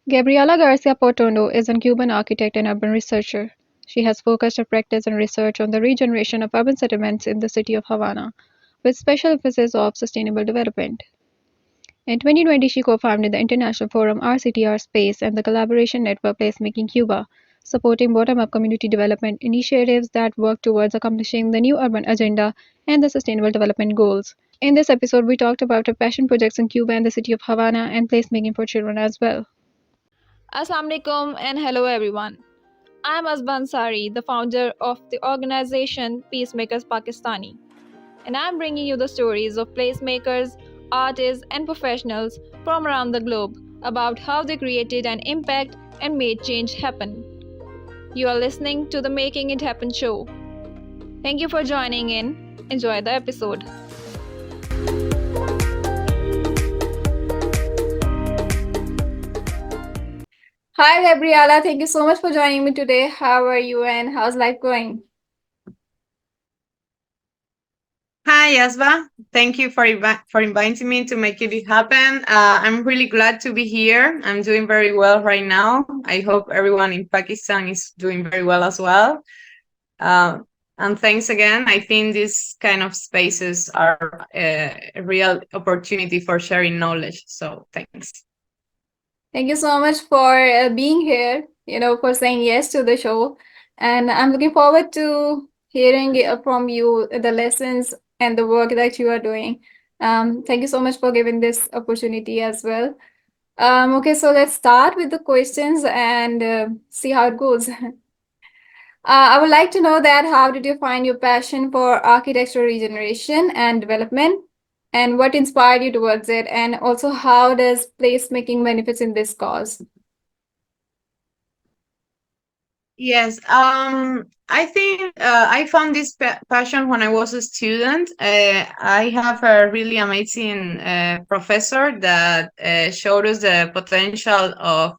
Gabriela Garcia Portuondo is a Cuban architect and urban researcher. She has focused her practice and research on the regeneration of urban settlements in the city of Havana, with special emphasis of sustainable development. In 2020, she co-founded the international forum RCTR Space and the collaboration network Placemaking-Cuba, supporting bottom-up community development initiatives that work towards accomplishing the new urban agenda and the sustainable development goals. In this episode, we talked about her passion projects in Cuba and the city of Havana and placemaking for children as well. Assalamu alaikum and hello everyone. I am Azban Sari, the founder of the organization Peacemakers Pakistani, and I am bringing you the stories of placemakers, artists, and professionals from around the globe about how they created an impact and made change happen. You are listening to the Making It Happen show. Thank you for joining in. Enjoy the episode. Hi Gabriela, thank you so much for joining me today. How are you and how's life going? Hi, Yasba. Thank you for inviting me to make it happen. I'm really glad to be here. I'm doing very well right now. I hope everyone in Pakistan is doing very well as well. And thanks again. I think these kind of spaces are a real opportunity for sharing knowledge. So thanks. Thank you so much for being here, for saying yes to the show. And I'm looking forward to hearing from you the lessons and the work that you are doing. Thank you so much for giving this opportunity as well. Okay, so let's start with the questions and see how it goes. I would like to know that how did you find your passion for architectural regeneration and development, and what inspired you towards it, and also how does placemaking benefits in this cause? Yes, I think I found this passion when I was a student. I have a really amazing professor that showed us the potential of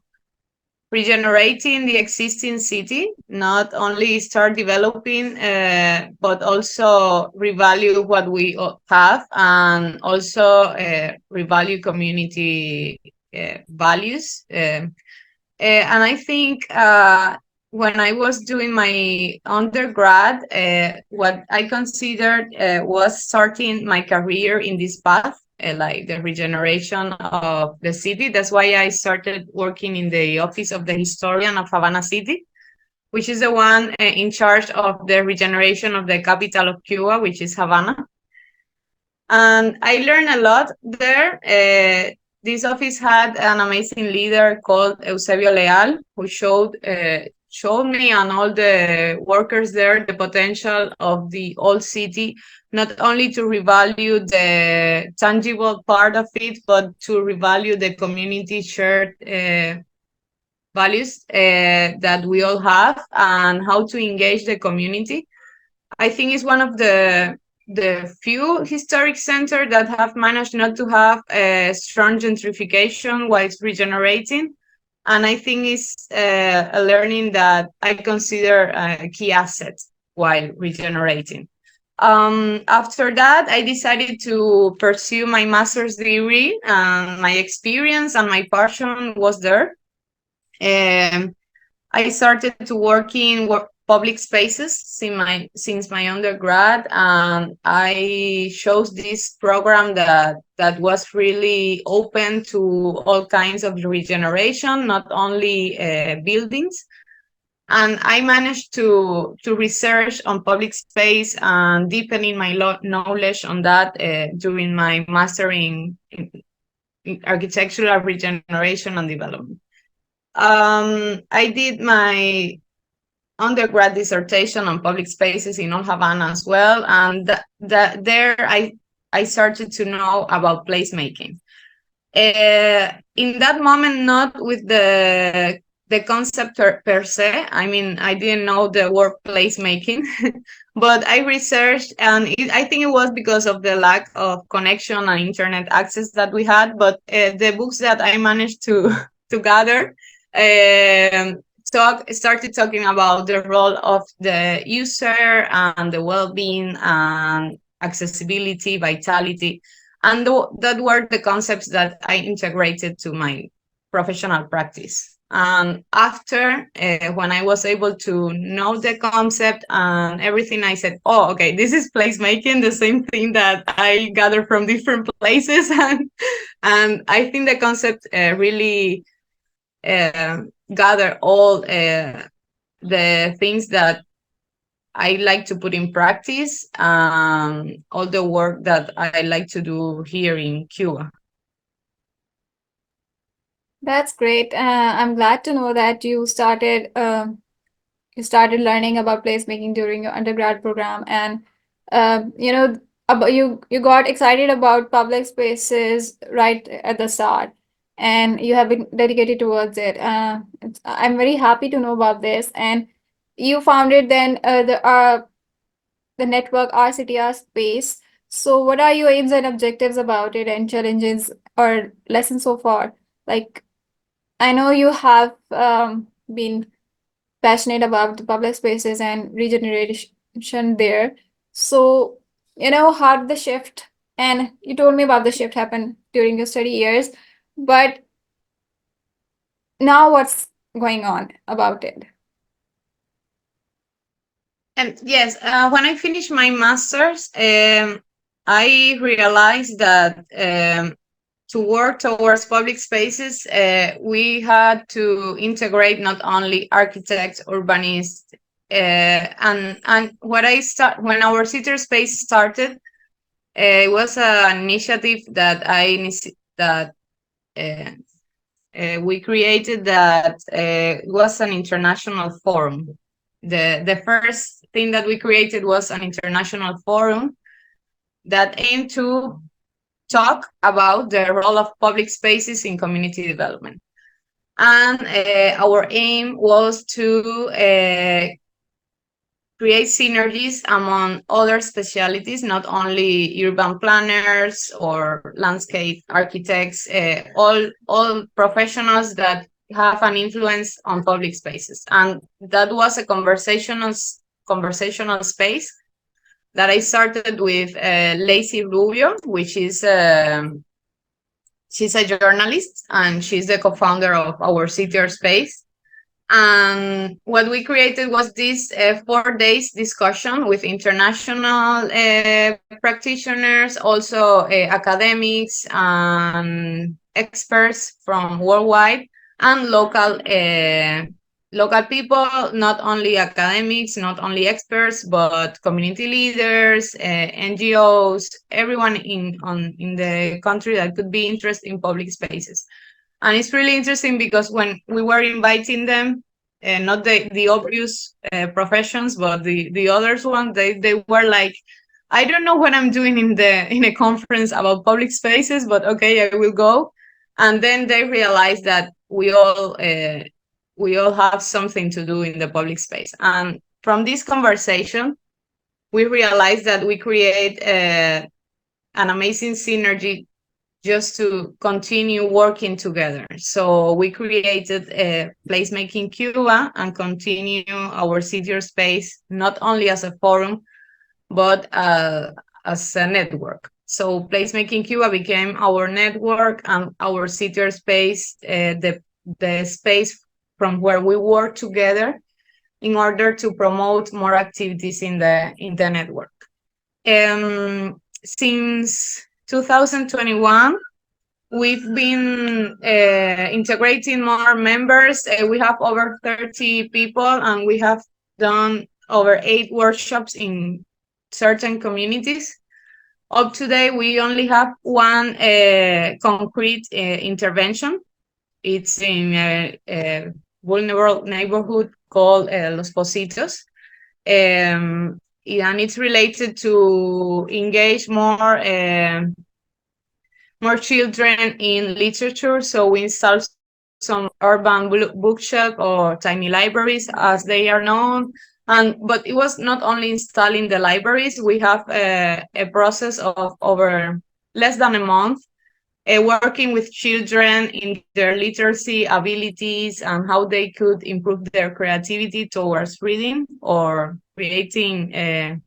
regenerating the existing city, not only start developing, but also revalue what we have and also revalue community values. And I think when I was doing my undergrad, what I considered was starting my career in this path, like the regeneration of the city. That's why I started working in the office of the historian of Havana City, which is the one in charge of the regeneration of the capital of Cuba, which is Havana. And I learned a lot there. This office had an amazing leader called Eusebio Leal, who showed me and all the workers there the potential of the old city, not only to revalue the tangible part of it, but to revalue the community shared values that we all have and how to engage the community. I think it's one of the few historic centers that have managed not to have a strong gentrification while it's regenerating. And I think it's a learning that I consider a key asset while regenerating. After that, I decided to pursue my master's degree, and my experience and my passion was there. I started to work in public spaces since my undergrad, and I chose this program that was really open to all kinds of regeneration, not only buildings. And I managed to research on public space and deepening my knowledge on that during my master in architectural regeneration and development. I did my undergrad dissertation on public spaces in Old Havana as well, and there I started to know about placemaking. In that moment, not with the concept per se. I mean, I didn't know the word placemaking, but I researched, and I think it was because of the lack of connection and internet access that we had. But the books that I managed to gather started talking about the role of the user and the well-being and accessibility, vitality, and that were the concepts that I integrated to my professional practice. And after, when I was able to know the concept and everything, I said, oh, okay, this is placemaking, the same thing that I gathered from different places. And I think the concept really gather all the things that I like to put in practice, all the work that I like to do here in Cuba. That's great. I'm glad to know that you started learning about placemaking during your undergrad program, and you know about you got excited about public spaces right at the start, and you have been dedicated towards it. I'm very happy to know about this, and you founded then the network RCTR space. So, what are your aims and objectives about it, and challenges or lessons so far? Like, I know you have been passionate about the public spaces and regeneration there. So, how did the shift, and you told me about the shift happened during your study years, but now what's going on about it? Yes, when I finished my master's, I realized that to work towards public spaces, we had to integrate not only architects, urbanists, and what I start when our city space started, it was an initiative that uh, we created that was an international forum. The first thing that we created was an international forum that aimed to talk about the role of public spaces in community development. And our aim was to create synergies among other specialities, not only urban planners or landscape architects, all professionals that have an influence on public spaces. And that was a conversational space that I started with Lacey Rubio, which is she's a journalist and she's the co-founder of our CTR space. And what we created was this 4 days discussion with international practitioners, also academics and experts from worldwide, and local people, not only academics, not only experts, but community leaders, NGOs, everyone in the country that could be interested in public spaces. And it's really interesting because when we were inviting them, not the obvious professions, but the others one, they were like, I don't know what I'm doing in a conference about public spaces, but okay, I will go. And then they realized that we all have something to do in the public space. And from this conversation, we realized that we create an amazing synergy just to continue working together. So we created a Placemaking-Cuba and continue our CTR space, not only as a forum, but as a network. So Placemaking-Cuba became our network, and our CTR space, the space from where we work together in order to promote more activities in the network. Since 2021, we've been integrating more members. We have over 30 people, and we have done over 8 workshops in certain communities. Up to date, we only have one concrete intervention. It's in a vulnerable neighborhood called Los Positos. And it's related to engage more children in literature. So we install some urban bookshop or tiny libraries, as they are known. But it was not only installing the libraries. We have a process of over less than a month working with children in their literacy abilities and how they could improve their creativity towards reading or creating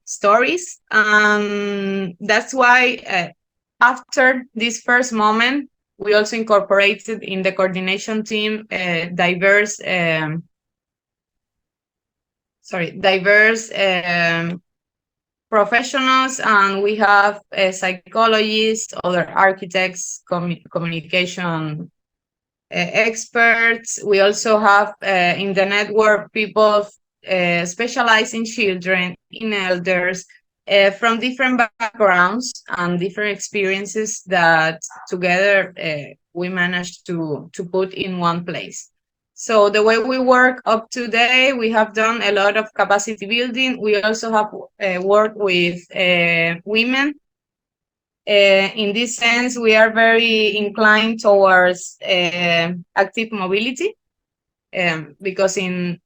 stories. That's why after this first moment, we also incorporated in the coordination team diverse professionals, and we have psychologists, other architects, communication experts. We also have in the network people specialized in children, in elders, from different backgrounds and different experiences that together we managed to put in one place. So the way we work up to today, we have done a lot of capacity building. We also have worked with women. In this sense, we are very inclined towards active mobility, because in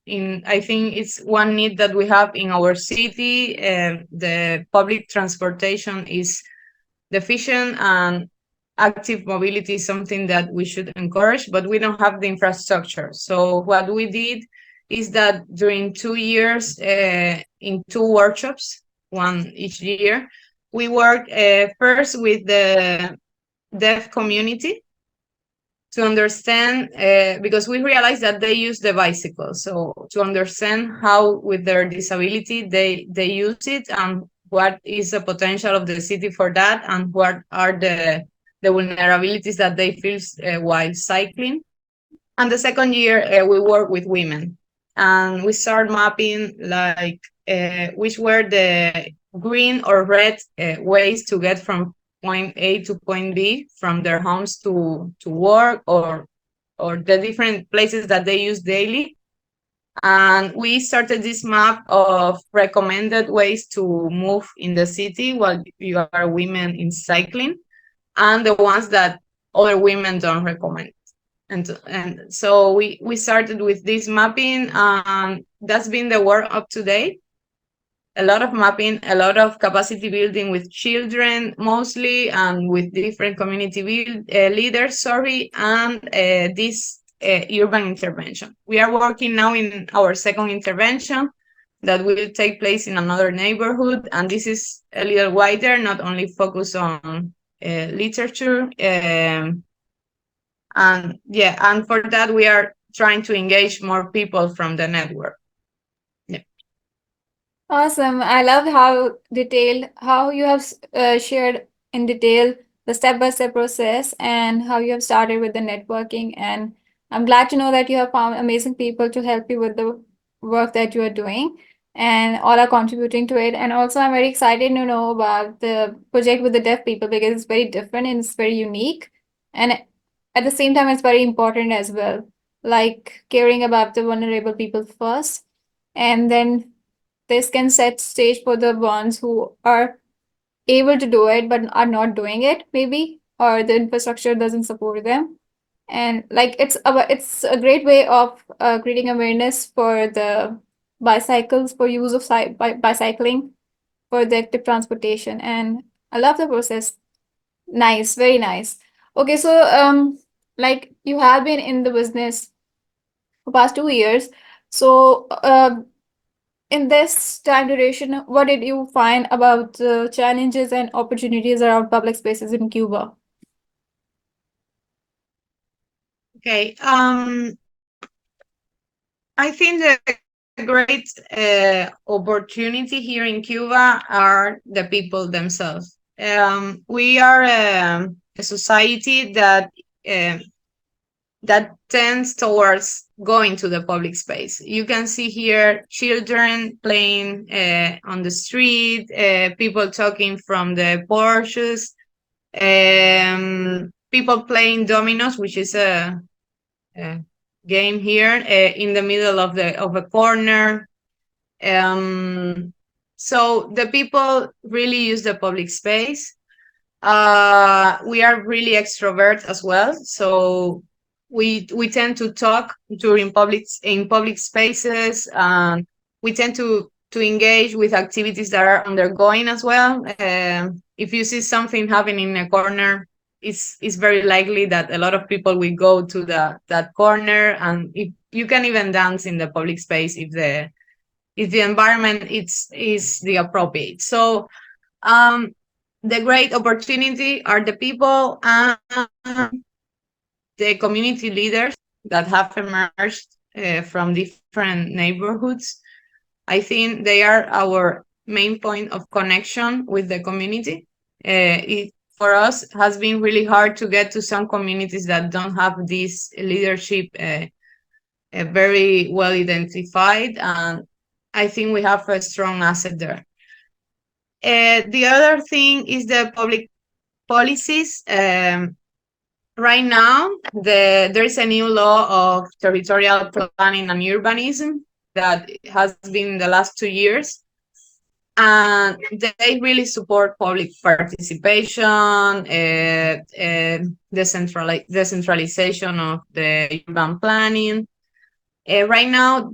I think it's one need that we have in our city. The public transportation is deficient, and active mobility is something that we should encourage, but we don't have the infrastructure. So what we did is that during 2 years, in 2 workshops, one each year, we worked first with the deaf community to understand, because we realized that they use the bicycle. So to understand how with their disability they use it, and what is the potential of the city for that, and what are the vulnerabilities that they face while cycling. And the second year, we work with women, and we start mapping like which were the green or red ways to get from point A to point B, from their homes to work, or the different places that they use daily. And we started this map of recommended ways to move in the city while you are women in cycling, and the ones that other women don't recommend. And so we started with this mapping. That's been the work up to date. A lot of mapping, a lot of capacity building with children mostly, and with different community leaders, and this urban intervention. We are working now in our second intervention that will take place in another neighborhood, and this is a little wider, not only focused on literature. And for that, we are trying to engage more people from the network. Yeah. Awesome. I love how you have shared in detail the step-by-step process and how you have started with the networking. And I'm glad to know that you have found amazing people to help you with the work that you are doing, and all are contributing to it. And also, I'm very excited to know about the project with the deaf people, because it's very different and it's very unique. And at the same time, it's very important as well, like caring about the vulnerable people first, and then this can set stage for the ones who are able to do it but are not doing it, maybe, or the infrastructure doesn't support them. And like it's a great way of creating awareness for the bicycles, for use of bicycling for the active transportation. And I love the process. Nice, very nice. Okay, so like you have been in the business for past 2 years. So in this time duration, what did you find about the challenges and opportunities around public spaces in Cuba? Okay. I think the great opportunity here in Cuba are the people themselves. We are a society um, that tends towards going to the public space. You can see here children playing on the street, people talking from the porches, people playing dominoes, which is a game here in the middle of a corner. So the people really use the public space. We are really extrovert as well, so we tend to talk during public spaces. We tend to engage with activities that are undergoing as well. If you see something happening in a corner, it's very likely that a lot of people will go to that corner, and if you can even dance in the public space if the environment is the appropriate. So the great opportunity are the people, and the community leaders that have emerged from different neighborhoods. I think they are our main point of connection with the community. It for us has been really hard to get to some communities that don't have this leadership very well identified, and I think we have a strong asset there. The other thing is the public policies. Right now, there is a new law of territorial planning and urbanism that has been in the last 2 years, and they really support public participation, decentralization of the urban planning. Right now,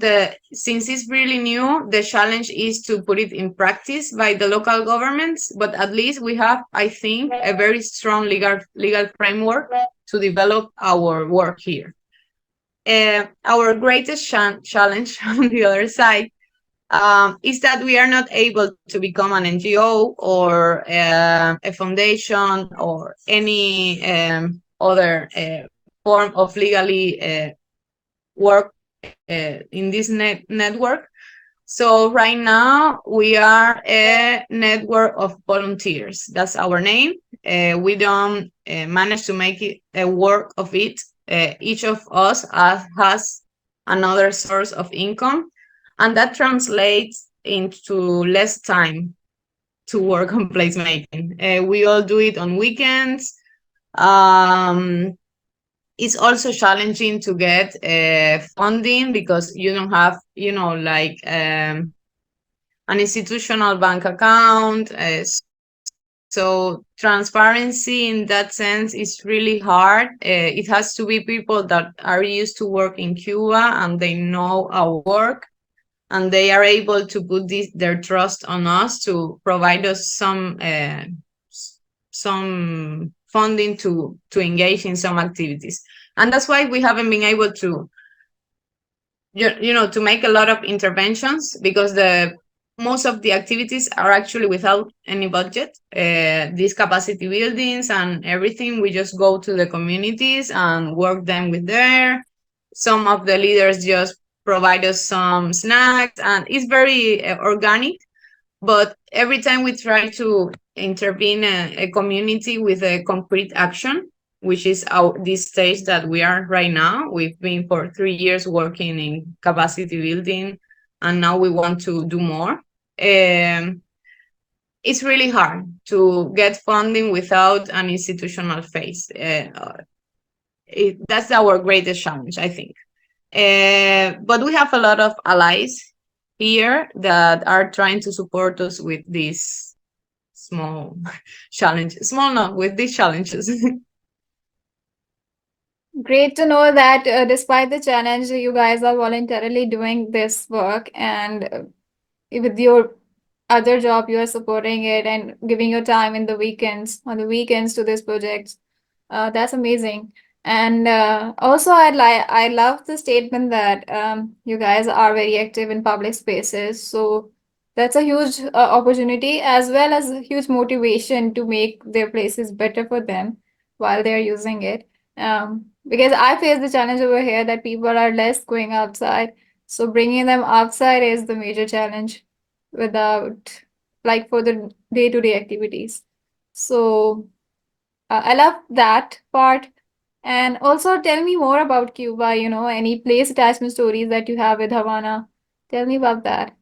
since it's really new, the challenge is to put it in practice by the local governments. But at least we have, I think, a very strong legal framework to develop our work here. Our greatest challenge on the other side is that we are not able to become an NGO or a foundation or any other form of legally work in this network. So right now we are a network of volunteers. That's our name. We don't manage to make it a work of it. Each of us has another source of income, and that translates into less time to work on placemaking. We all do it on weekends. It's also challenging to get funding because you don't have, like an institutional bank account. So transparency in that sense is really hard. It has to be people that are used to work in Cuba and they know our work, and they are able to put their trust on us to provide us some funding to engage in some activities. And that's why we haven't been able to to make a lot of interventions, because most of the activities are actually without any budget. These capacity buildings and everything, we just go to the communities and work them with there. Some of the leaders just provide us some snacks, and it's very organic. But every time we try to intervene a community with a concrete action, which is this stage that we are right now. We've been for 3 years working in capacity building, and now we want to do more. It's really hard to get funding without an institutional phase. That's our greatest challenge, I think. But we have a lot of allies here that are trying to support us with these small challenges. With these challenges. Great to know that despite the challenge, you guys are voluntarily doing this work, and with your other job, you are supporting it and giving your time in the weekends, on the weekends, to this project. That's amazing. And also, I love the statement that you guys are very active in public spaces. So that's a huge opportunity, as well as a huge motivation to make their places better for them while they're using it. Because I face the challenge over here that people are less going outside. So bringing them outside is the major challenge without, like, for the day-to-day activities. So I love that part. And also tell me more about Cuba, any place attachment stories that you have with Havana. Tell me about that.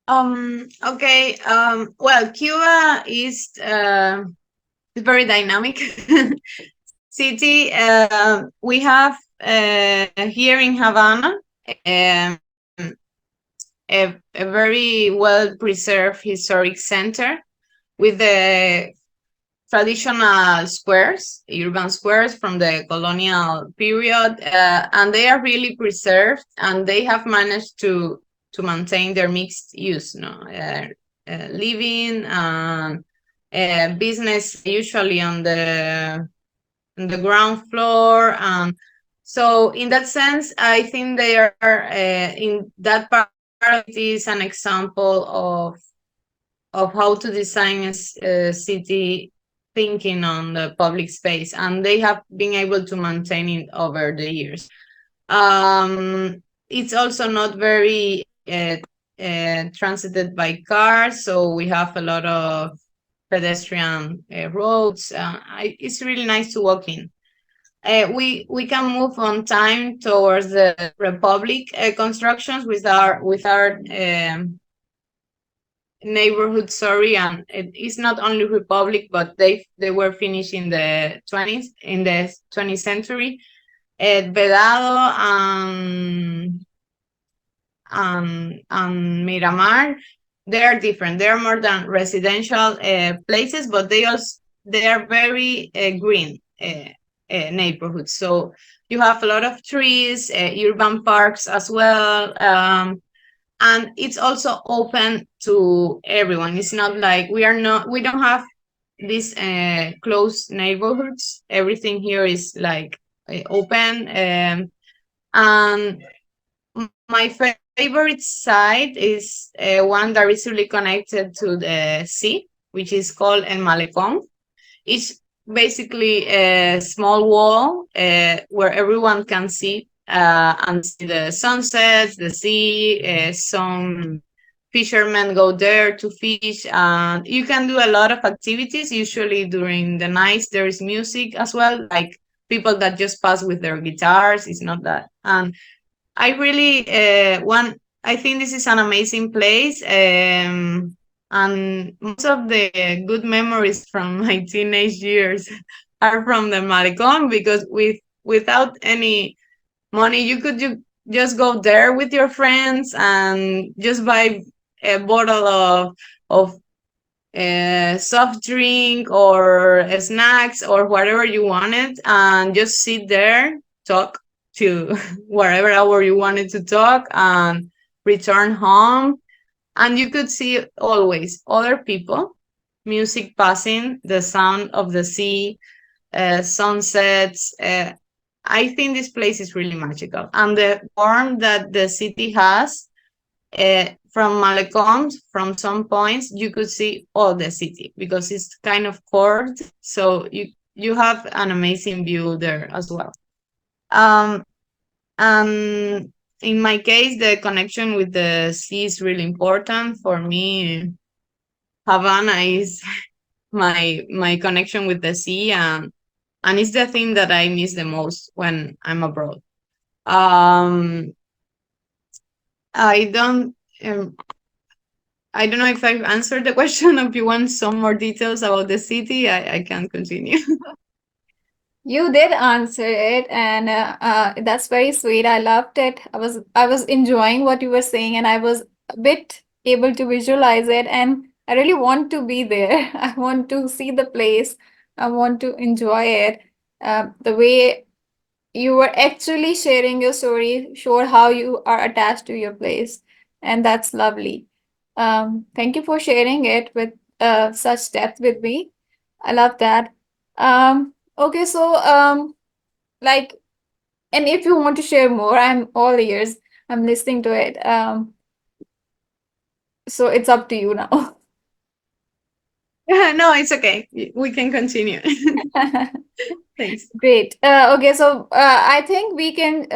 Okay. Well, Cuba is very dynamic city. We have here in Havana um, a very well preserved historic center with the traditional squares, urban squares from the colonial period, and they are really preserved, and they have managed to maintain their mixed use, living and business, usually on the ground floor. So in that sense, I think they are in that part. It is an example of how to design a city thinking on the public space, and they have been able to maintain it over the years. It's also not very transited by cars, so we have a lot of pedestrian roads. It's really nice to walk in. We can move on time towards the Republic constructions with our neighborhood. Sorry, and it's not only Republic, but they were finished in the 20th century. Vedado and Miramar, they are different. They are more than residential places, but they are very green neighborhoods. So you have a lot of trees, urban parks as well, and it's also open to everyone. It's not like we don't have these closed neighborhoods. Everything here is like open, and my favorite site is one that is really connected to the sea, which is called El Malecón. It's basically a small wall where everyone can see and see the sunsets, the sea. Some fishermen go there to fish, and you can do a lot of activities. Usually during the nights, there is music as well, like people that just pass with their guitars. It's not that. And I really want. I think this is an amazing place, and most of the good memories from my teenage years are from the Malecón, because without any money, you could just go there with your friends and just buy a bottle of soft drink or snacks or whatever you wanted, and just sit there, talk to whatever hour you wanted to talk, and return home. And you could see always other people, music passing, the sound of the sea, sunsets. I think this place is really magical, and the warmth that the city has. From Malecón, from some points, you could see all the city because it's kind of curved, so you have an amazing view there as well. Um, and in my case, the connection with the sea is really important for me. Havana is my connection with the sea, and it's the thing that I miss the most when I'm abroad. Um, I don't. I don't know if I've answered the question. If you want some more details about the city, I can continue. You did answer it, and that's very sweet. I loved it. I was enjoying what you were saying, and I was a bit able to visualize it, and I really want to be there. I want to see the place. I want to enjoy it. The way you were actually sharing your story showed how you are attached to your place, and that's lovely. Thank you for sharing it with such depth with me. I love that. Okay, so like, and if you want to share more, I'm all ears. I'm listening to it. So it's up to you now. No, it's okay. We can continue. Thanks. Great. Okay, so I think we can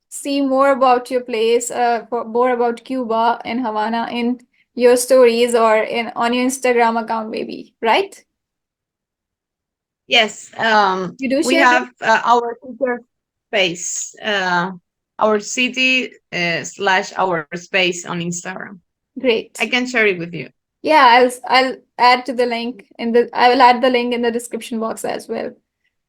see more about your place, more about Cuba and Havana in your stories or in on your Instagram account, maybe, right? Yes, You do we share them? have our Twitter space, our city slash our space on Instagram. I Great. can share it with you. Yeah, I'll add to the link in the I will add the link in the description box as well.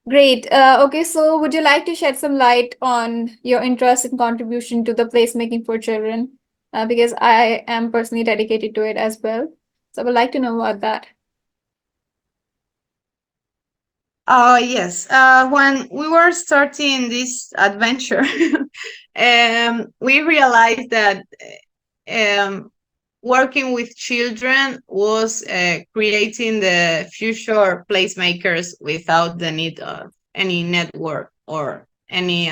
Great. Okay, so would you like to shed some light on your interest and contribution to the placemaking for children? Because I am personally dedicated to it as well. So I would like to know about that. Yes. When we were starting this adventure, we realized that um, working with children was creating the future placemakers without the need of any network or any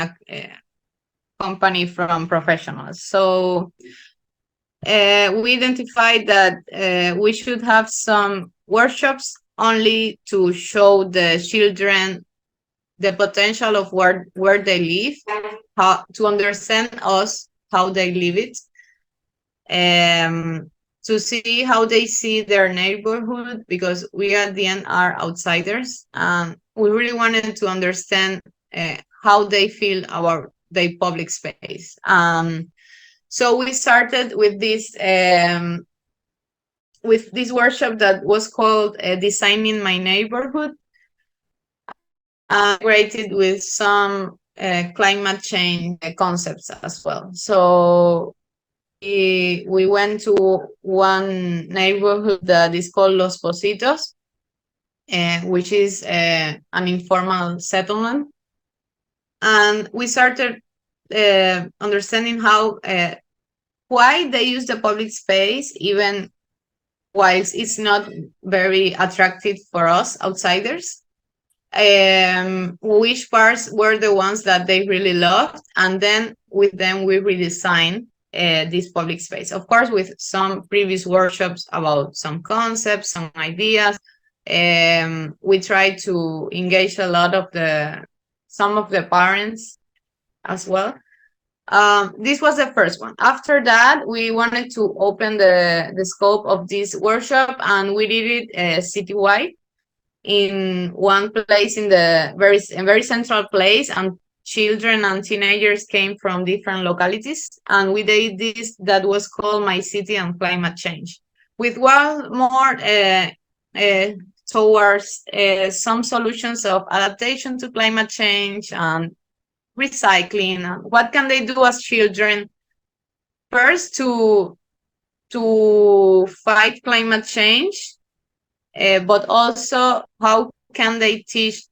company from professionals. So we identified that we should have some workshops only to show the children the potential of where they live, how to understand us, how they live it, um, to see how they see their neighborhood, because we at the end are outsiders. We really wanted to understand how they feel about their public space. So we started with this workshop that was called Designing My Neighborhood, integrated with some climate change concepts as well. So we went to one neighborhood that is called Los Positos, which is an informal settlement. And we started understanding how why they use the public space, even whilst it's not very attractive for us outsiders. Which parts were the ones that they really loved, and then with them we redesigned this public space. Of course, with some previous workshops about some concepts, some ideas. We tried to engage a lot of some of the parents as well. This was the first one. After that, we wanted to open the scope of this workshop, and we did it citywide in one place, in the very central place, and children and teenagers came from different localities, and we did this that was called My City and Climate Change, with one more uh, towards some solutions of adaptation to climate change and recycling. What can they do as children first to fight climate change, but also how can they teach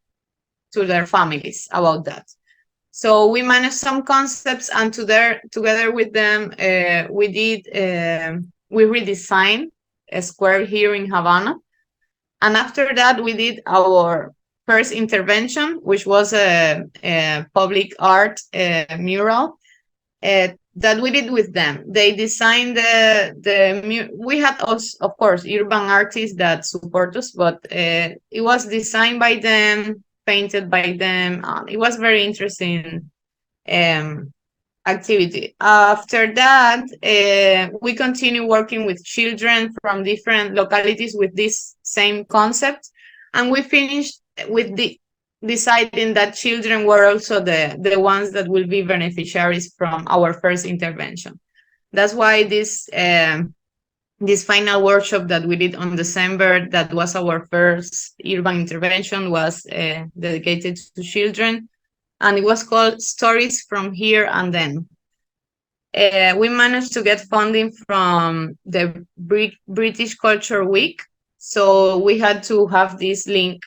to their families about that. So we managed some concepts, and together with them, we redesigned a square here in Havana. And after that, we did our first intervention, which was a public art mural that we did with them. They designed we had also, of course, urban artists that support us, but it was designed by them, painted by them. It was very interesting activity. After that, we continue working with children from different localities with this same concept, and we finished with deciding that children were also the ones that will be beneficiaries from our first intervention. That's why this final workshop that we did on December, that was our first urban intervention, was dedicated to children, and it was called Stories from Here and Then. We managed to get funding from the British Culture Week, so we had to have this link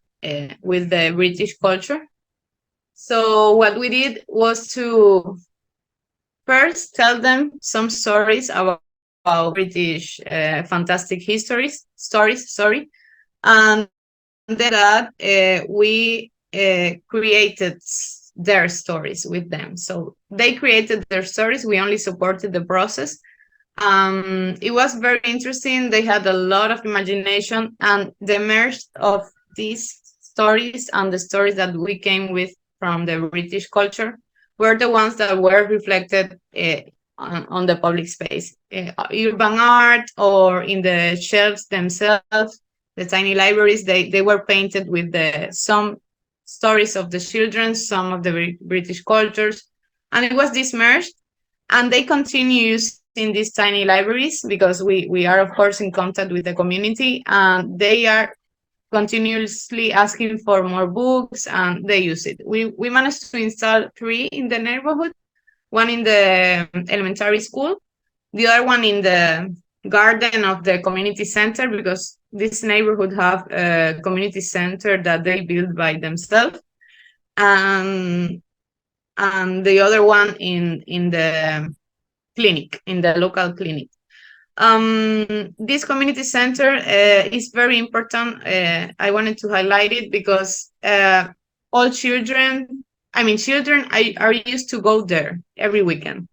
with the British culture. So what we did was to first tell them some stories about British fantastic stories, and then that we created their stories with them. So they created their stories. We only supported the process. It was very interesting. They had a lot of imagination, and the merge of these stories and the stories that we came with from the British culture were the ones that were reflected on the public space, urban art, or in the shelves themselves, the tiny libraries. They were painted with some stories of the children, some of the British cultures, and it was this merged. And they continue using these tiny libraries because we are, of course, in contact with the community, and they are continuously asking for more books, and they use it. We managed to install 3 in the neighborhood, one in the elementary school, the other one in the garden of the community center, because this neighborhood have a community center that they built by themselves, and the other one in the clinic, in the local clinic. This community center is very important. I wanted to highlight it because all children are used to go there every weekend.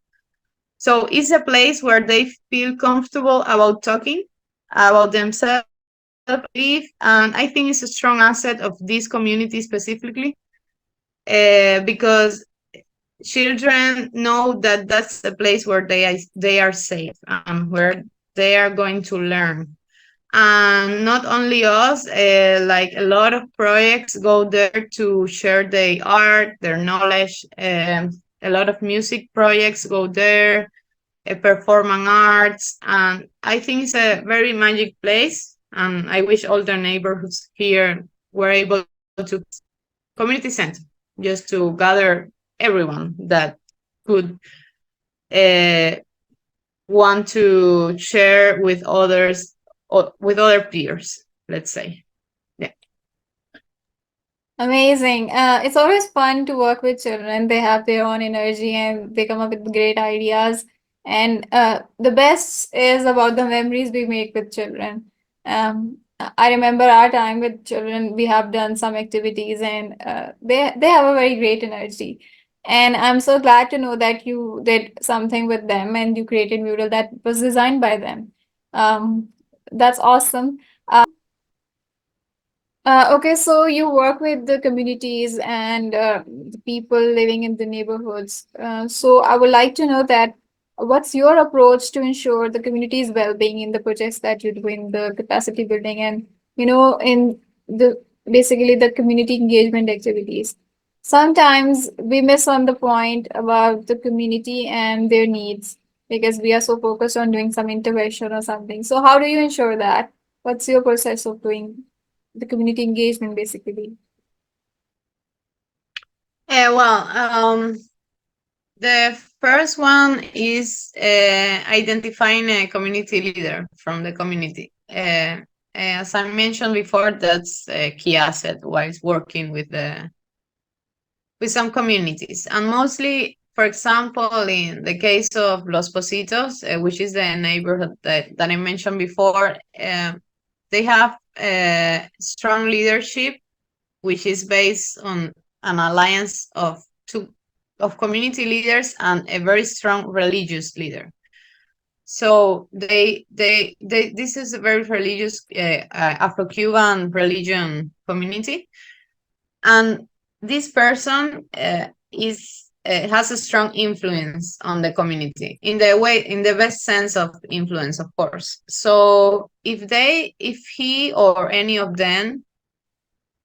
So it's a place where they feel comfortable about talking about themselves, believe, and I think it's a strong asset of this community specifically, because children know that that's a place where they are safe and where they are going to learn. And not only us, like a lot of projects go there to share their art, their knowledge. A lot of music projects go there, performing arts, and I think it's a very magic place. And I wish all the neighborhoods here were able to community center just to gather everyone that could uh, want to share with others or with other peers, let's say. Yeah. Amazing. It's always fun to work with children. They have their own energy and they come up with great ideas. And the best is about the memories we make with children. I remember our time with children. We have done some activities, and they have a very great energy. And I'm so glad to know that you did something with them and you created mural that was designed by them. Um, that's awesome. Okay, so you work with the communities and the people living in the neighborhoods. So I would like to know that what's your approach to ensure the community's well-being in the projects that you do in the capacity building and in the basically the community engagement activities. Sometimes we miss on the point about the community and their needs because we are so focused on doing some intervention or something. So how do you ensure that? What's your process of doing the community engagement basically? Well, the first one is identifying a community leader from the community. As I mentioned before, that's a key asset while working with some communities, and mostly, for example, in the case of Los Positos, which is the neighborhood that I mentioned before, they have strong leadership, which is based on an alliance of two of community leaders and a very strong religious leader. So they this is a very religious Afro-Cuban religion community, and this person is has a strong influence on the community in the best sense of influence, of course. So if he or any of them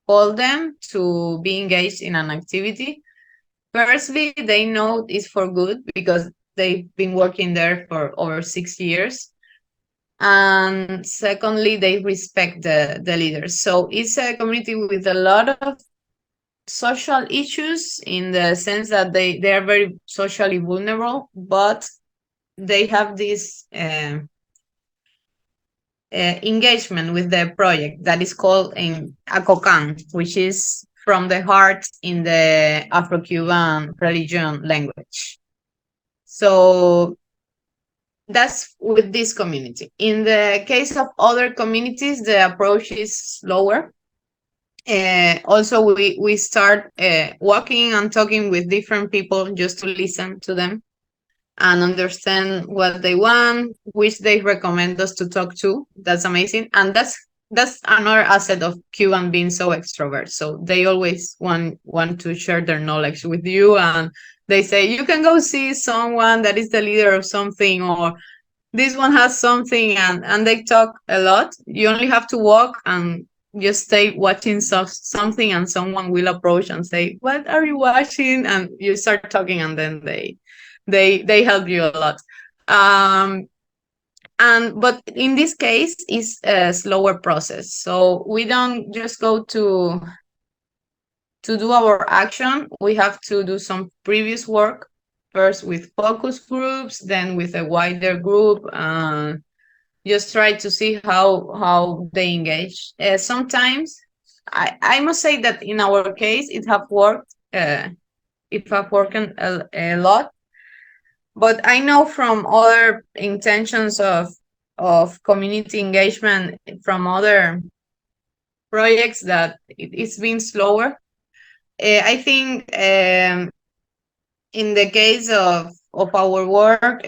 call them to be engaged in an activity, firstly, they know it's for good because they've been working there for over 6 years. And secondly, they respect the leaders. So it's a community with a lot of social issues in the sense that they are very socially vulnerable, but they have this engagement with the project that is called in Acocan, which is from the heart in the Afro-Cuban religion language. So that's with this community. In the case of other communities, the approach is slower. Also, we start walking and talking with different people just to listen to them and understand what they want, which they recommend us to talk to. That's amazing, and that's another asset of Cuban being so extrovert. So they always want to share their knowledge with you, and they say you can go see someone that is the leader of something, or this one has something, and they talk a lot. You only have to walk and just stay watching something, and someone will approach and say, what are you watching? And you start talking, and then they help you a lot. um and but in this case it's a slower process, so we don't just go to do our action. We have to do some previous work, first with focus groups, then with a wider group, just try to see how they engage. Sometimes I must say that in our case it have worked a lot, but I know from other intentions of community engagement from other projects that it's been slower. I think in the case of our work,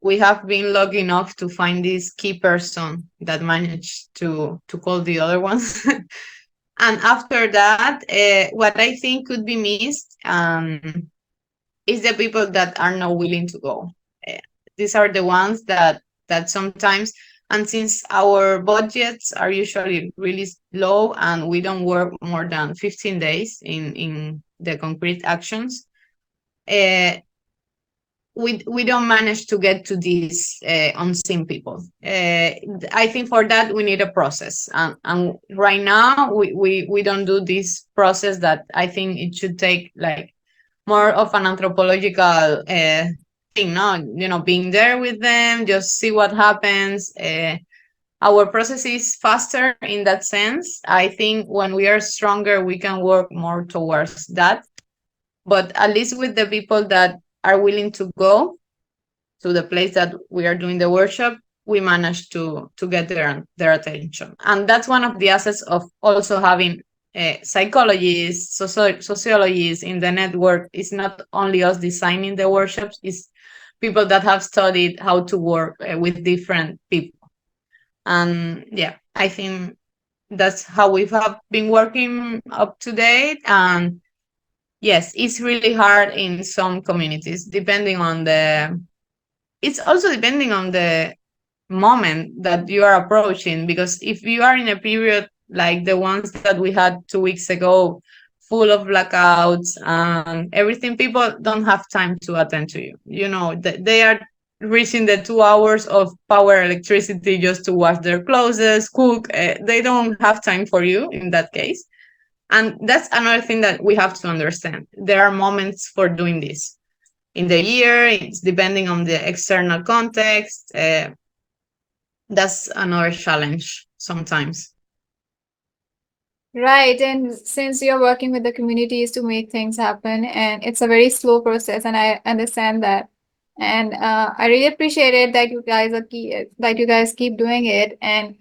we have been lucky enough to find this key person that managed to call the other ones. And after that, what I think could be missed is the people that are not willing to go. Uh, these are the ones that sometimes, and since our budgets are usually really low and we don't work more than 15 days in the concrete actions, uh, we don't manage to get to these unseen people. I think for that we need a process, and right now we don't do this process that I think it should take like more of an anthropological thing. No, being there with them, just see what happens. Our process is faster in that sense. I think when we are stronger, we can work more towards that. But at least with the people that are willing to go to the place that we are doing the workshop, we manage to get their attention. And that's one of the assets of also having psychologists, sociologists in the network. It's not only us designing the workshops, it's people that have studied how to work with different people. And yeah, I think that's how we have been working up to date. And yes, it's really hard in some communities, depending on the it's also depending on the moment that you are approaching, because if you are in a period like the ones that we had 2 weeks ago, full of blackouts and everything, people don't have time to attend to you. They are reaching the 2 hours of power electricity just to wash their clothes, cook. They don't have time for you in that case. And that's another thing that we have to understand. There are moments for doing this in the year. It's depending on the external context. That's another challenge sometimes. Right, and since you're working with the communities to make things happen, and it's a very slow process, and I understand that, and I really appreciate it that you guys keep doing it, and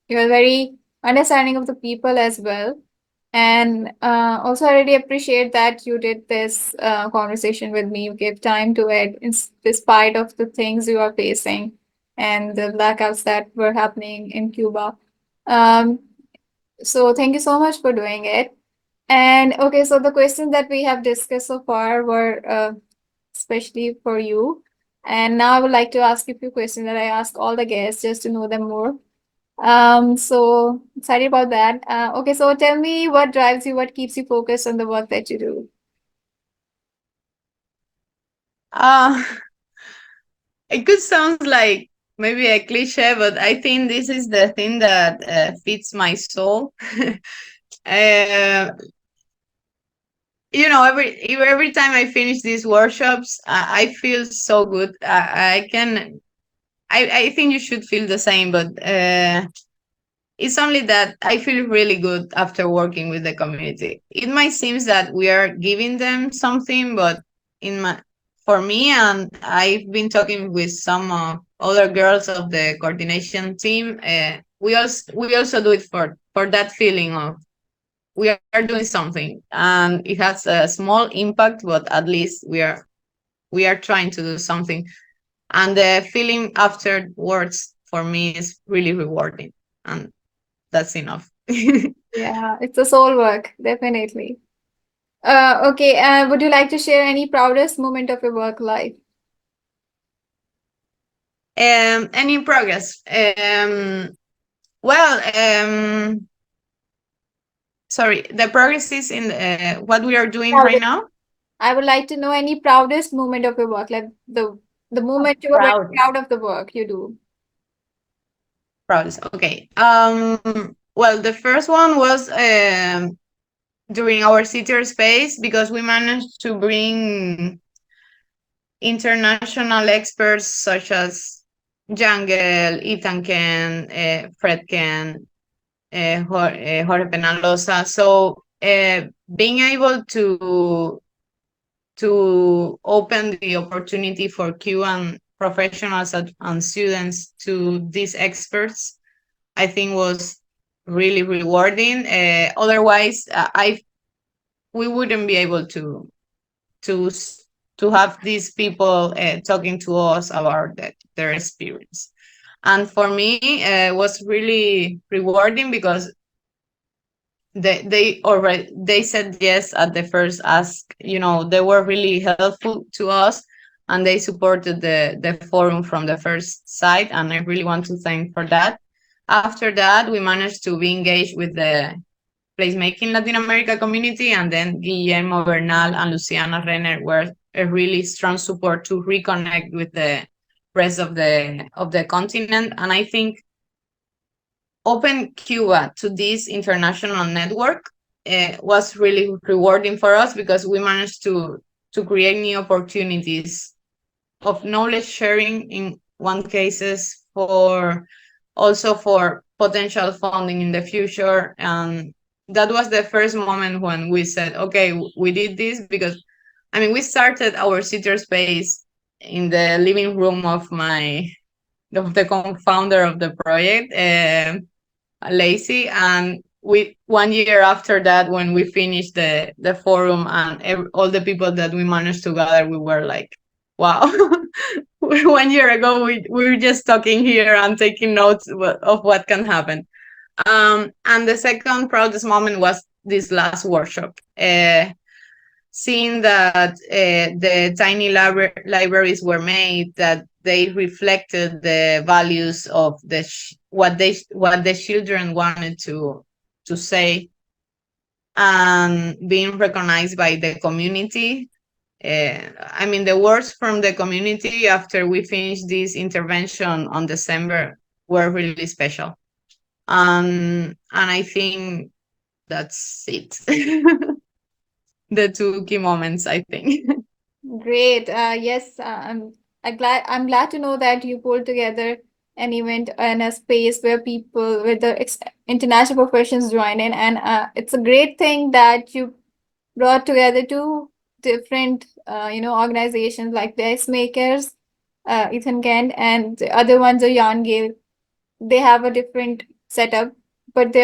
you're very understanding of the people as well, and also I really appreciate that you did this conversation with me. You gave time to it, despite of the things you are facing and the blackouts that were happening in Cuba. Um, so thank you so much for doing it. And okay, so the questions that we have discussed so far were especially for you. And now I would like to ask you a few questions that I ask all the guests just to know them more. So excited about that. Okay, so tell me what drives you, what keeps you focused on the work that you do. Uh, it could sound like maybe a cliche, but I think this is the thing that fits my soul. uh, every time I finish these workshops, I feel so good. I think you should feel the same, but it's only that I feel really good after working with the community. It might seem that we are giving them something, but in my for me, and I've been talking with some other girls of the coordination team. We also do it for that feeling of we are doing something, and it has a small impact, but at least we are trying to do something. And the feeling afterwards for me is really rewarding, and that's enough. Yeah, it's a soul work, definitely. Okay, would you like to share any proudest moment of your work life? And in progress. Well, sorry, the progress is in what we are doing right Proudest. now. I would like to know any proudest moment of your work, like the Oh, moment you were very proudest. proud of the work you do. Proudest. Okay. Well, the first one was during our CTR space, because we managed to bring international experts such as Jangel, Ethan Ken, Fred Ken, Jorge Penalosa. So being able to open the opportunity for Cuban professionals and students to these experts, I think was really rewarding. Otherwise, I we wouldn't be able to to have these people talking to us about their experience. And for me, it was really rewarding because they said yes at the first ask. They were really helpful to us, and they supported the forum from the first side, and I really want to thank for that. After that, we managed to be engaged with the placemaking Latin America community, and then Guillermo Bernal and Luciana Renner were a really strong support to reconnect with the rest of the continent. And I think open Cuba to this international network was really rewarding for us, because we managed to create new opportunities of knowledge sharing in one cases, for also for potential funding in the future. And that was the first moment when we said, okay, we did this, because I mean, we started our sitter space in the living room of the co-founder of the project, Lacey. And we 1 year after that, when we finished the forum, and all the people that we managed to gather, we were like, wow. 1 year ago, we were just talking here and taking notes of what can happen. And the second proudest moment was this last workshop, seeing that the tiny libraries were made, that they reflected the values of what the children wanted to say, and being recognized by the community. I mean, the words from the community after we finished this intervention on December were really special. And I think that's it. The two key moments, I think. Great. Yes, I'm glad to know that you pulled together an event and a space where people with the international professions join in, and it's a great thing that you brought together two different, organizations like Makers, Ethan Kent, and the other ones are Yarn Gale. They have a different setup, but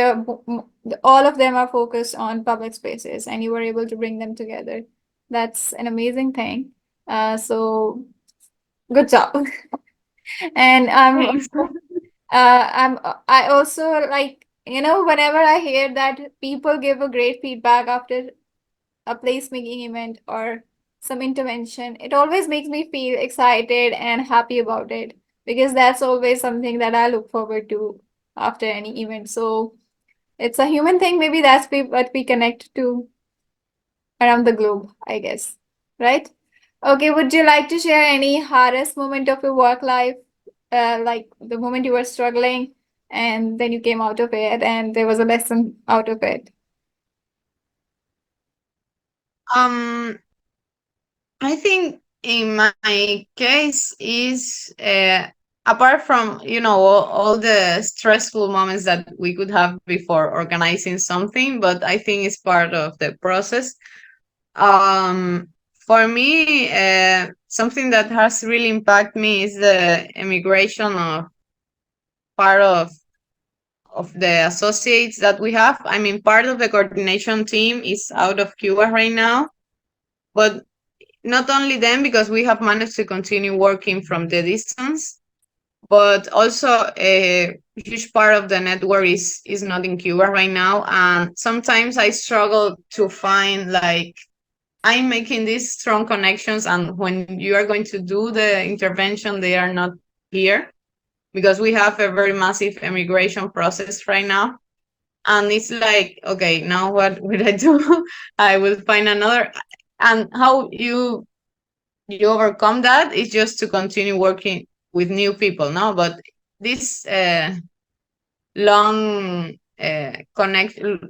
all of them are focused on public spaces, and you were able to bring them together. That's an amazing thing. So good job. And Thanks. I also like, whenever I hear that people give a great feedback after a placemaking event or some intervention, it always makes me feel excited and happy about it, because that's always something that I look forward to after any event. So it's a human thing. Maybe that's what we connect to around the globe, I guess. Right? Okay, would you like to share any hardest moment of your work life? Like the moment you were struggling and then you came out of it and there was a lesson out of it. um I think in my case is, apart from all the stressful moments that we could have before organizing something, but I think it's part of the process. Um, for me, something that has really impacted me is the immigration of part of the associates that we have. I mean, part of the coordination team is out of Cuba right now, but not only them, because we have managed to continue working from the distance, but also a huge part of the network is not in Cuba right now. And sometimes I struggle to find, like, I'm making these strong connections, and when you are going to do the intervention, they are not here, because we have a very massive immigration process right now. And it's like, okay, now what will I do? I will find another. And how you overcome that is just to continue working with new people, no? But this long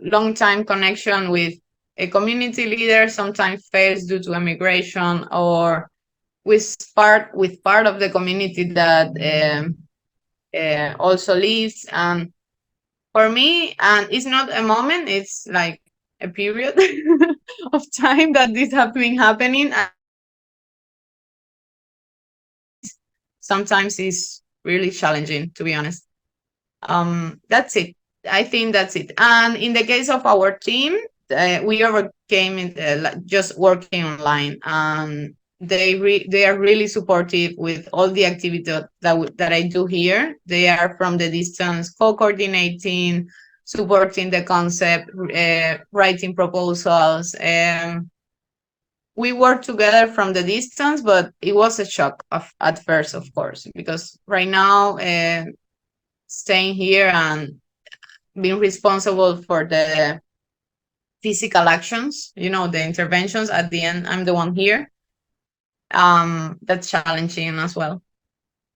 long time connection with a community leader sometimes fails due to immigration, or with part of the community that also leaves. And for me, and it's not a moment, it's like a period of time that this have been happening, sometimes is really challenging, to be honest. That's it. I think that's it. And in the case of our team, we overcame it, like just working online. they are really supportive with all the activity that I do here. They are from the distance, co-coordinating, supporting the concept, writing proposals. We work together from the distance, but it was a shock at first, of course, because right now, staying here and being responsible for the physical actions, the interventions at the end, I'm the one here. That's challenging as well,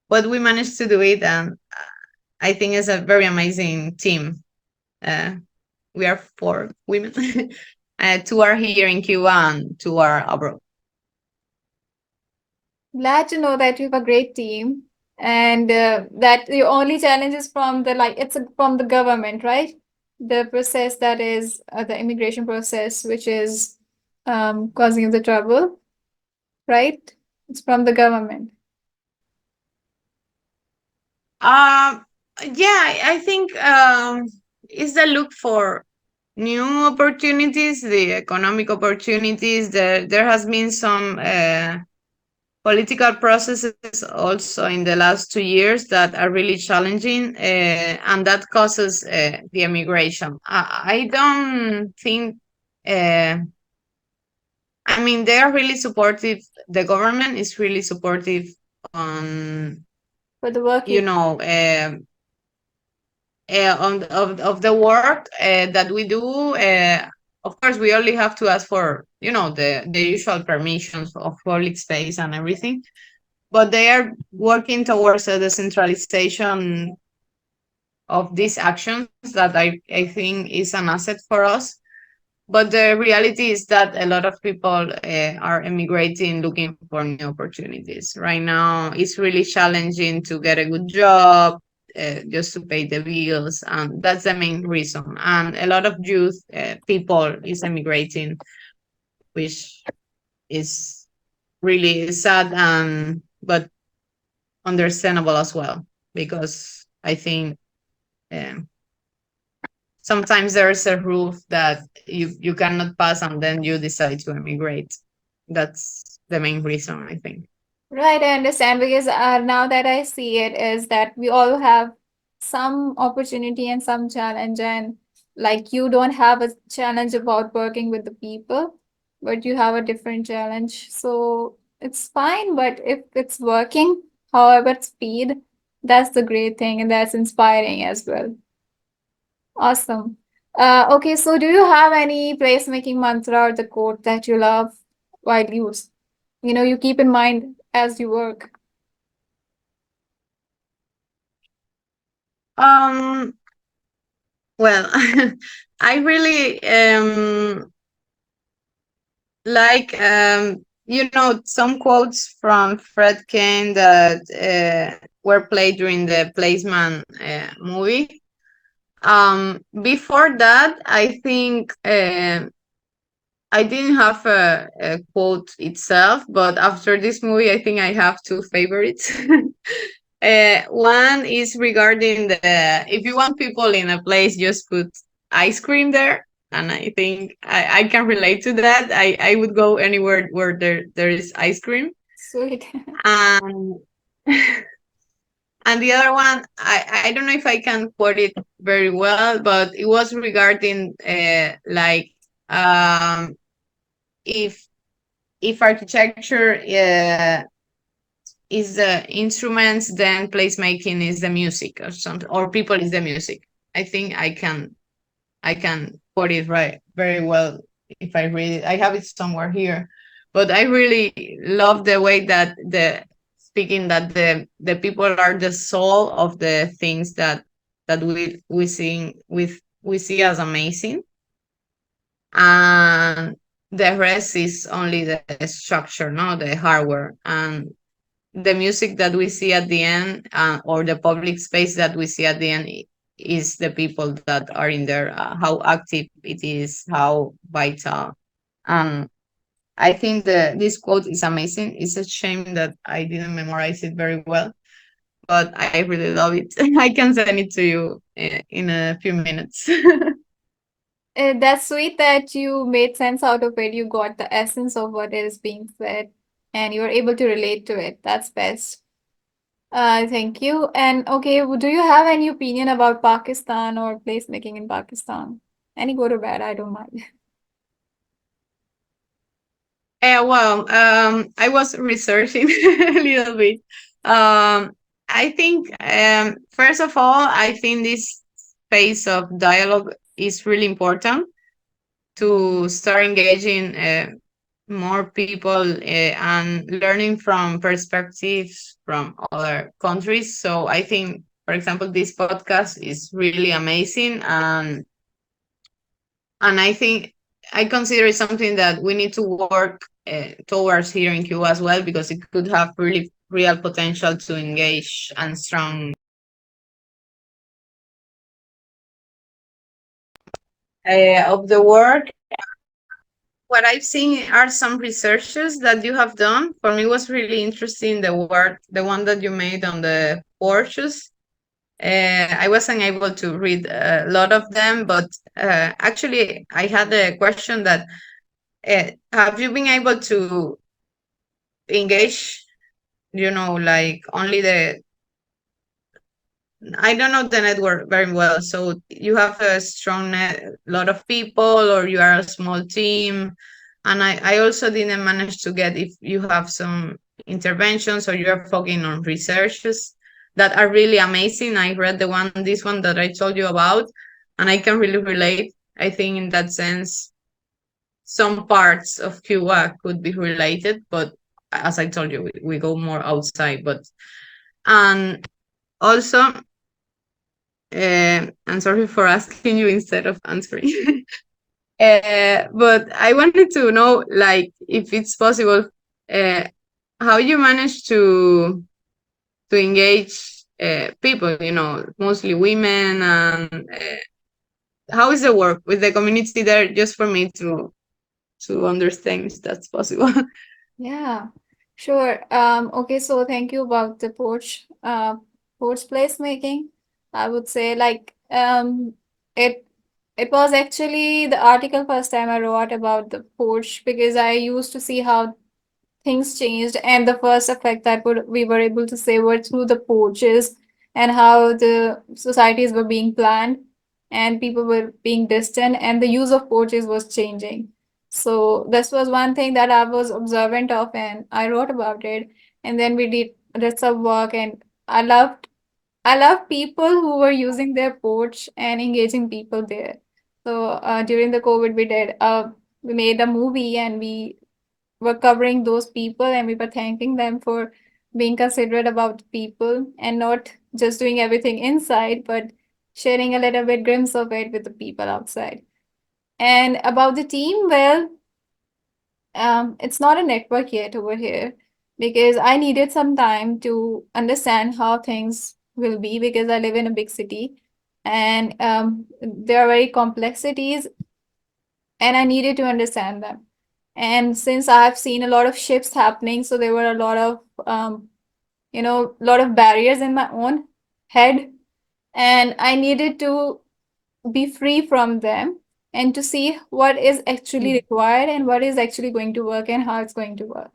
but we managed to do it, and I think it's a very amazing team. uh, we are four women. Two are here in Cuba and two are abroad. Glad to know that you have a great team and that your only challenge is from the from the government, right? The process that is the immigration process, which is causing you the trouble, right? It's from the government. um yeah, I think is the look for new opportunities, the economic opportunities. There has been some political processes also in the last 2 years that are really challenging, and that causes the immigration. I don't think. Uh, I mean, they are really supportive. The government is really supportive on, For the working. you know, of the work that we do. Of course, we only have to ask for, the usual permissions of public space and everything, but they are working towards a decentralization of these actions that I think is an asset for us. But the reality is that a lot of people are emigrating looking for new opportunities. Right now, it's really challenging to get a good job, just to pay the bills, and that's the main reason. And a lot of youth people is emigrating, which is really sad, and but understandable as well, because I think um, sometimes there's a roof that you cannot pass, and then you decide to emigrate. That's the main reason, I think. Right, I understand because now that I see it is that we all have some opportunity and some challenge, and like you don't have a challenge about working with the people, but you have a different challenge. So it's fine, but if it's working, however speed, that's the great thing and that's inspiring as well. Awesome. Okay, so do you have any placemaking mantra or the quote that you love while you keep in mind as you work? um well, I really like, some quotes from Fred Kane that were played during the Placeman movie. Before that, I think I didn't have a quote itself, but after this movie, I think I have two favorites. One is regarding the, if you want people in a place, just put ice cream there. And I think I can relate to that. I would go anywhere where there is ice cream. Sweet. And and the other one, I don't know if I can quote it very well, but it was regarding like, um, if architecture is the instruments, then placemaking is the music or something, or people is the music. I think I can put it right very well if I read it. I have it somewhere here, but I really love the way that the speaking that the people are the soul of the things that we see as amazing, and the rest is only the structure, no, the hardware. And the music that we see at the end, or the public space that we see at the end, is the people that are in there, how active it is, how vital. um I think this quote is amazing. It's a shame that I didn't memorize it very well, but I really love it. I can send it to you in a few minutes. That's sweet that you made sense out of it. You got the essence of what is being said. and you're able to relate to it. That's best. Thank you. And okay, do you have any opinion about Pakistan or placemaking in Pakistan? Any good or bad, I don't mind. I was researching a little bit. I think, first of all, I think this space of dialogue is really important to start engaging more people and learning from perspectives from other countries. So I think, for example, this podcast is really amazing, and I think I consider it something that we need to work towards here in Cuba as well, because it could have really real potential to engage and strong of the work. What I've seen are some researches that you have done. For me, was really interesting the work, the one that you made on the Porsches. I wasn't able to read a lot of them, but actually, I had a question that have you been able to engage, like only I don't know the network very well. So you have a strong lot of people, or you are a small team. And I also didn't manage to get if you have some interventions or you are focusing on researches that are really amazing. I read this one that I told you about, and I can really relate. I think in that sense, some parts of Cuba could be related, but as I told you, we go more outside. But and also, I'm sorry for asking you instead of answering. But I wanted to know, like, if it's possible, uh, how you manage to engage people, mostly women, and how is the work with the community there, just for me to understand if that's possible. Yeah, sure. Okay, so thank you about the porch placemaking. I would say it it was actually the article first time I wrote about the porch because I used to see how things changed, and the first effect that we were able to say were through the porches and how the societies were being planned and people were being distant and the use of porches was changing. So this was one thing that I was observant of and I wrote about it. And then we did some work, and I loved people who were using their porch and engaging people there. So during the COVID, we made a movie and we were covering those people and we were thanking them for being considerate about people and not just doing everything inside, but sharing a little bit glimpse of it with the people outside. And about the team, well, it's not a network yet over here because I needed some time to understand how things will be because I live in a big city and there are very complexities and I needed to understand them. And since I've seen a lot of shifts happening, so there were a lot of lot of barriers in my own head, and I needed to be free from them and to see what is actually required and what is actually going to work and how it's going to work.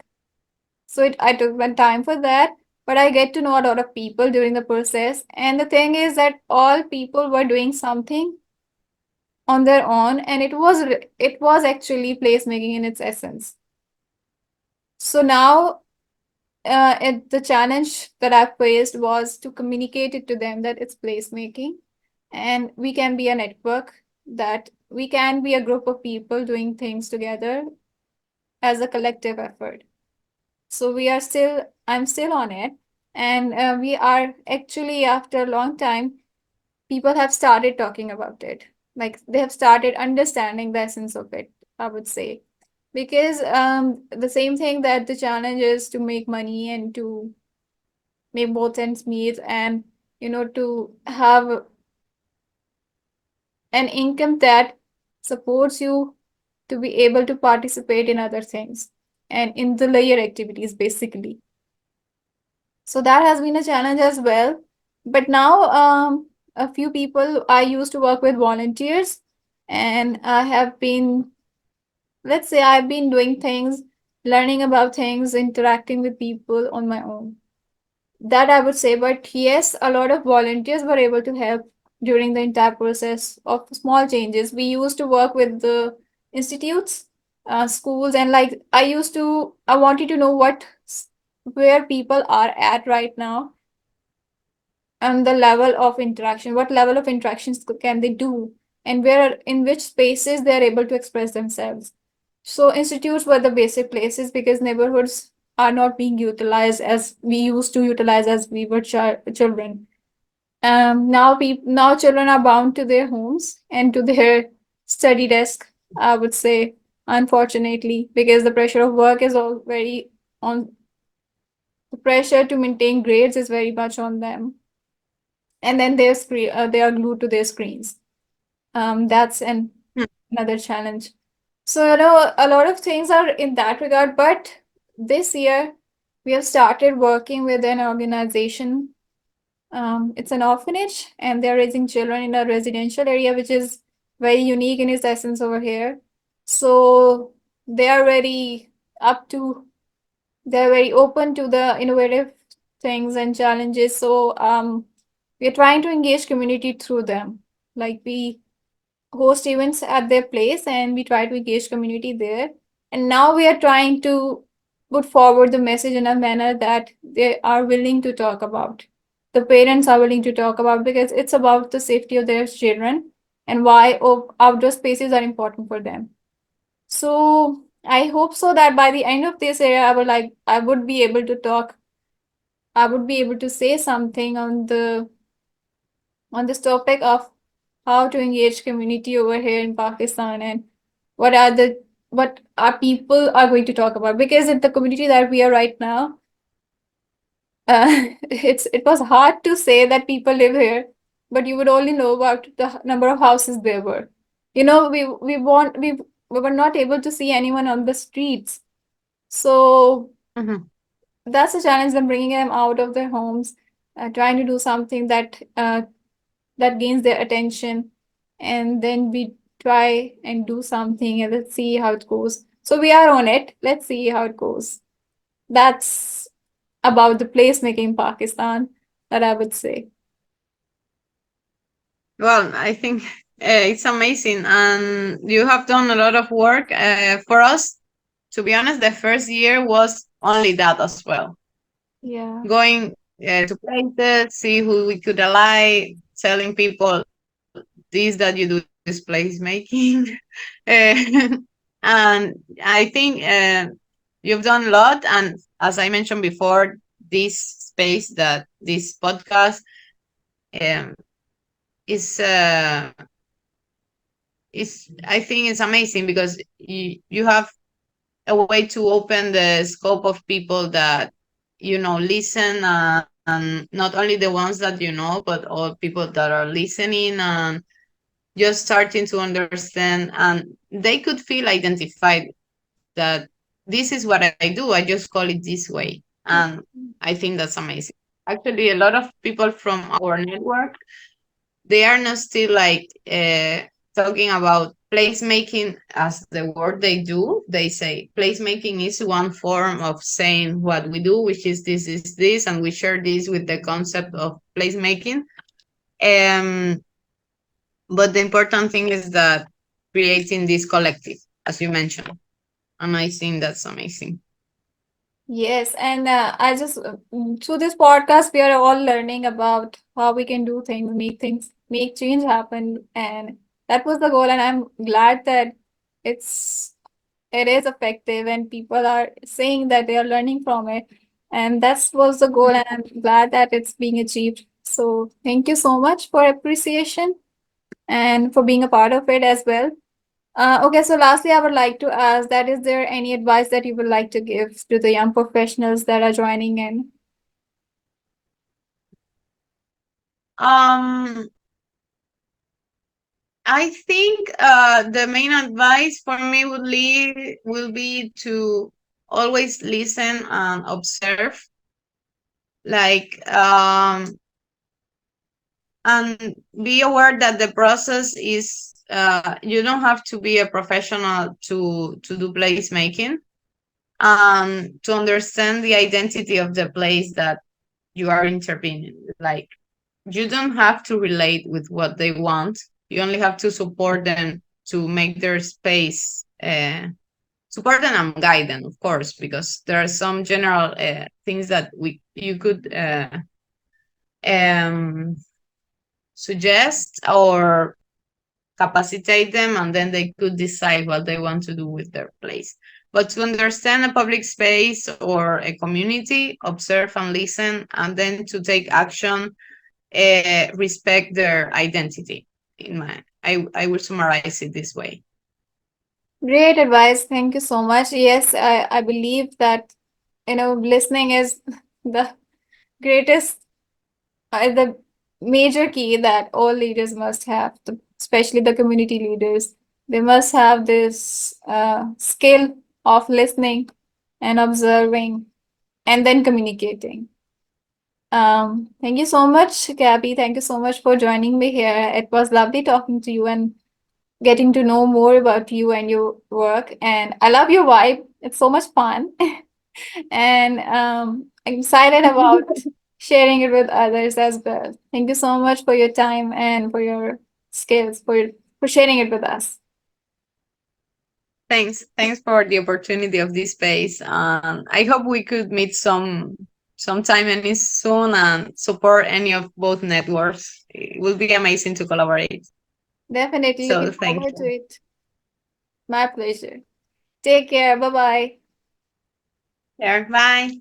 So I took my time for that, but I get to know a lot of people during the process. And the thing is that all people were doing something on their own, and it was actually placemaking in its essence. So now the challenge that I faced was to communicate it to them that it's placemaking and we can be a network, that we can be a group of people doing things together as a collective effort. So I'm still on it. And we are actually, after a long time, people have started talking about it. Like they have started understanding the essence of it, I would say. Because the same thing that the challenge is to make money and to make both ends meet and to have an income that supports you to be able to participate in other things and in the layer activities basically. So that has been a challenge as well. But now a few people I used to work with volunteers and I have been, let's say I've been doing things learning about things, interacting with people on my own. That I would say. But yes, a lot of volunteers were able to help during the entire process of small changes. We used to work with the institutes, schools, and like I wanted to know where people are at right now and the level of interaction, what level of interactions can they do, and where in which spaces they are able to express themselves. So institutes were the basic places because neighborhoods are not being utilized as we used to utilize as we were children. Now children are bound to their homes and to their study desk, I would say, unfortunately, because the pressure of work is all very on the pressure to maintain grades is very much on them. And then they are glued to their screens. That's another challenge. So, a lot of things are in that regard, but this year we have started working with an organization. It's an orphanage, and they're raising children in a residential area, which is very unique in its essence over here. So they are very up to, they're very open to the innovative things and challenges. So we're trying to engage community through them. Like we host events at their place and we try to engage community there. And now we are trying to put forward the message in a manner that they are willing to talk about. The parents are willing to talk about because it's about the safety of their children and why outdoor spaces are important for them. So I hope so that by the end of this year, I would be able to talk. I would be able to say something on this topic of how to engage community over here in Pakistan and what are the what our people are going to talk about because in the community that we are right now, it was hard to say that people live here, but you would only know about the number of houses there were. We were not able to see anyone on the streets, so Mhm. that's a challenge. Them bringing them out of their homes, trying to do something that gains their attention, and then we try and do something and let's see how it goes. So we are on it. Let's see how it goes. That's about the placemaking in Pakistan that I would say. Well, I think it's amazing, and you have done a lot of work. For us, to be honest, the first year was only that as well. Yeah. Going to places, see who we could ally, telling people this that you do is placemaking. And I think you've done a lot. And as I mentioned before, this space, that this podcast um, is I think it's amazing because you have a way to open the scope of people that listen, and not only the ones that but all people that are listening and just starting to understand, and they could feel identified that this is what I do, I just call it this way. And I think that's amazing. Actually, a lot of people from our network, they are not still like talking about placemaking as the word they do. They say placemaking is one form of saying what we do, which is this, and we share this with the concept of placemaking. um but the important thing is that creating this collective, as you mentioned, and I think that's amazing. Yes, and through this podcast, we are all learning about how we can do things, make change happen, and that was the goal. And I'm glad that it's it is effective, and people are saying that they are learning from it, and that was the goal. And I'm glad that it's being achieved. So thank you so much for appreciation and for being a part of it as well. Okay, so lastly, I would like to ask that is there any advice that you would like to give to the young professionals that are joining in? um I think the main advice for me will be to always listen and observe, like, and be aware that the process is, you don't have to be a professional to do placemaking. to understand the identity of the place that you are intervening. Like, you don't have to relate with what they want. You only have to support them to make their space, support them and guide them, of course, because there are some general things that we you could um, suggest or capacitate them, and then they could decide what they want to do with their place. But to understand a public space or a community, observe and listen, and then to take action, respect their identity. I will summarize it this way. Great advice. Thank you so much. Yes, I believe that, listening is the greatest, the major key that all leaders must have, especially the community leaders. They must have this skill of listening and observing and then communicating. Thank you so much, Gabby. Thank you so much for joining me here. It was lovely talking to you and getting to know more about you and your work. And I love your vibe. It's so much fun. And I'm excited about sharing it with others as well. Thank you so much for your time and for your skills, for sharing it with us. Thanks for the opportunity of this space. I hope we could meet sometime any soon and support any of both networks. It will be amazing to collaborate. Definitely So looking thank forward to you. it. My pleasure. Take care. Bye bye. There, bye.